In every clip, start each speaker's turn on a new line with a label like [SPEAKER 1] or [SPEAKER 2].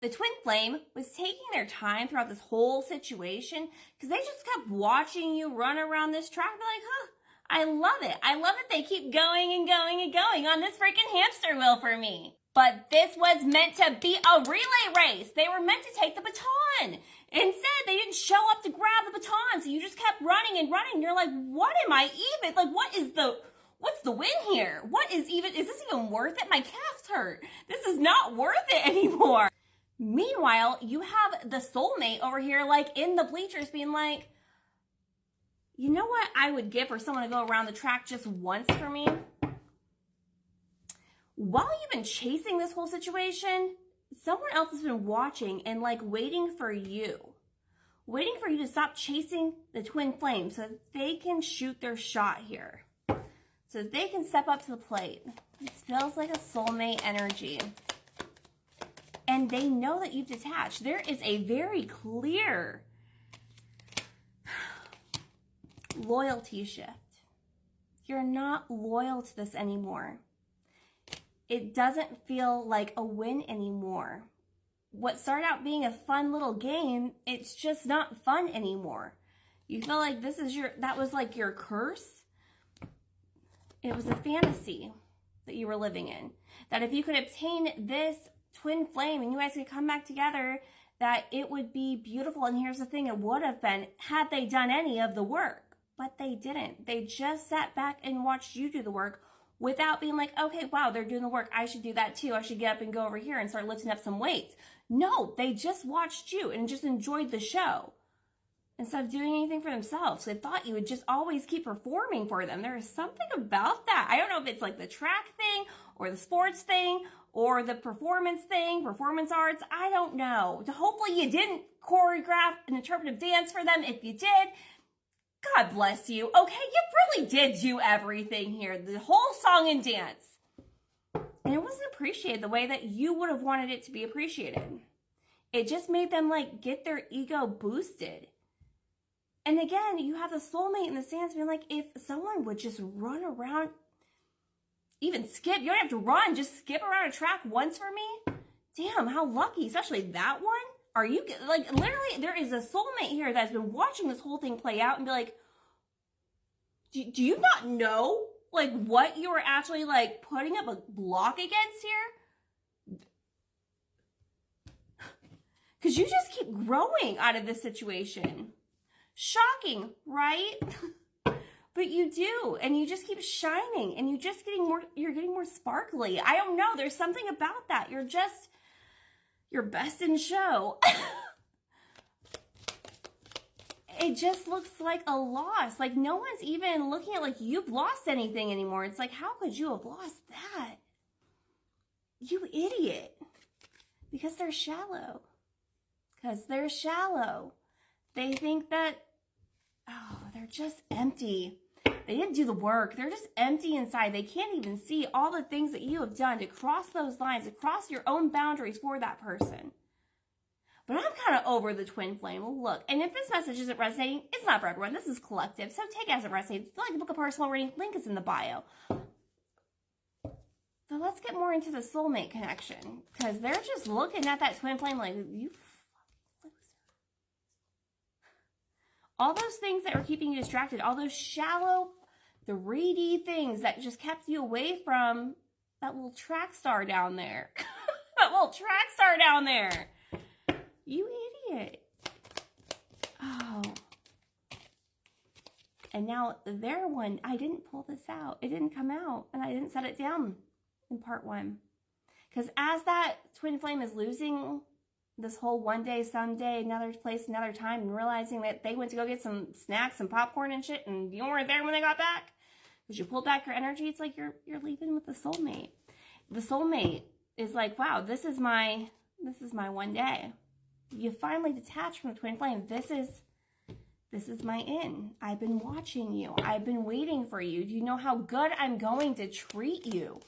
[SPEAKER 1] The twin flame was taking their time throughout this whole situation because they just kept watching you run around this track. They're like, huh, I love it. I love that they keep going and going and going on this freaking hamster wheel for me. But this was meant to be a relay race. They were meant to take the baton. Instead, they didn't show up to grab the baton, so you just kept running and running. You're like, what am I even? Like, what's the win here? Is this even worth it? My calves hurt. This is not worth it anymore. Meanwhile, you have the soulmate over here, like in the bleachers being like, you know what I would give for someone to go around the track just once for me? While you've been chasing this whole situation, someone else has been watching and like waiting for you to stop chasing the twin flame so that they can shoot their shot here. So that they can step up to the plate. It feels like a soulmate energy. And they know that you've detached. There is a very clear loyalty shift. You're not loyal to this anymore. It doesn't feel like a win anymore. What started out being a fun little game, it's just not fun anymore. You feel like that was like your curse. It was a fantasy that you were living in. That if you could obtain this twin flame and you guys could come back together, that it would be beautiful. And here's the thing, it would have been had they done any of the work, but they didn't. They just sat back and watched you do the work without being like, okay, wow, they're doing the work. I should do that too. I should get up and go over here and start lifting up some weights. No, they just watched you and just enjoyed the show instead of doing anything for themselves. They thought you would just always keep performing for them. There is something about that. I don't know if it's like the track thing or the sports thing or the performance thing, performance arts. I don't know. Hopefully you didn't choreograph an interpretive dance for them. If you did, God bless you. Okay, you really did do everything here. The whole song and dance. And it wasn't appreciated the way that you would have wanted it to be appreciated. It just made them like get their ego boosted. And again, you have the soulmate in the stands being like, if someone would just run around, even skip, you don't have to run, just skip around a track once for me. Damn, how lucky, especially that one. Are you, like, literally, there is a soulmate here that's been watching this whole thing play out and be like, do you not know, like, what you were actually, like, putting up a block against here? Because you just keep growing out of this situation. Shocking, right? But you do, and you just keep shining, and you're getting more sparkly. I don't know, there's something about that. You're best in show. It just looks like a loss. Like no one's even looking at like you've lost anything anymore. It's like, how could you have lost that? You idiot. Because they're shallow. They think that, oh, they're just empty. They didn't do the work. They're just empty inside. They can't even see all the things that you have done to cross those lines, to cross your own boundaries for that person. But I'm kind of over the twin flame. Look, and if this message isn't resonating, it's not for everyone. This is collective. So take it as it resonates. If you like to book a personal reading, link is in the bio. So let's get more into the soulmate connection. Because they're just looking at that twin flame like, you fucking loser. All those things that were keeping you distracted, all those shallow, 3D things that just kept you away from that little track star down there. That little track star down there. You idiot. Oh. And now their one, I didn't pull this out. It didn't come out. And I didn't set it down in part 1. Because as that twin flame is losing this whole one day, someday, another place, another time, and realizing that they went to go get some snacks and popcorn and shit, and you weren't there when they got back, because you pulled back your energy, it's like you're leaving with the soulmate. The soulmate is like, wow, this is my one day. You finally detach from the twin flame. This is my in. I've been watching you. I've been waiting for you. Do you know how good I'm going to treat you?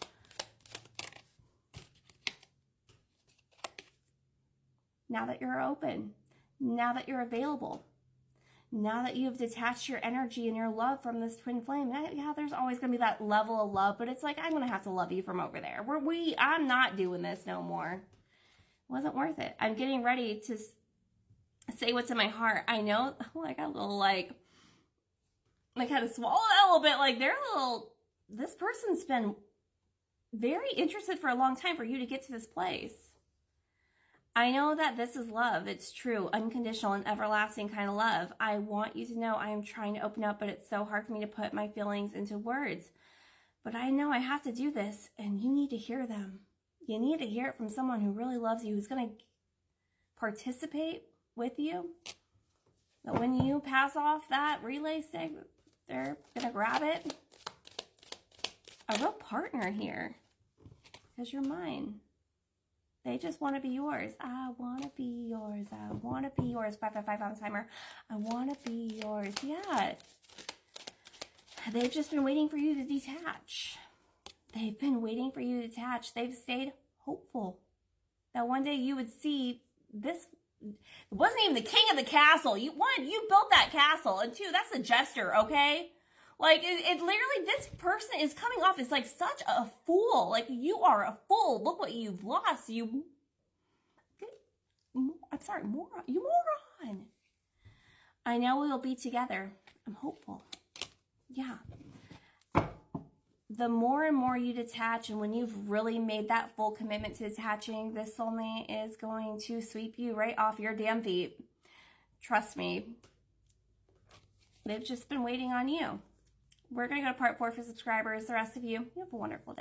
[SPEAKER 1] Now that you're open, now that you're available, now that you've detached your energy and your love from this twin flame, yeah, there's always going to be that level of love, but it's like, I'm going to have to love you from over there. I'm not doing this no more. wasn't worth it. I'm getting ready to say what's in my heart. I know, oh, I got a little like had to swallow that a little bit. Like this person's been very interested for a long time for you to get to this place. I know that this is love. It's true, unconditional and everlasting kind of love. I want you to know I am trying to open up, but it's so hard for me to put my feelings into words. But I know I have to do this, and you need to hear them. You need to hear it from someone who really loves you, who's going to participate with you. That when you pass off that relay stick, they're going to grab it. A real partner here, because you're mine. They just want to be yours. I want to be yours. I want to be yours. 555 on timer. I want to be yours. Yeah. They've just been waiting for you to detach. They've been waiting for you to detach. They've stayed hopeful that one day you would see this. It wasn't even the king of the castle. You built that castle. And two, that's a jester, okay? Like, it literally, this person is coming off as like such a fool. Like, you are a fool. Look what you've lost. You moron. I know we'll be together. I'm hopeful. Yeah. The more and more you detach, and when you've really made that full commitment to detaching, this soulmate is going to sweep you right off your damn feet. Trust me. They've just been waiting on you. We're going to go to part 4 for subscribers. The rest of you, you have a wonderful day.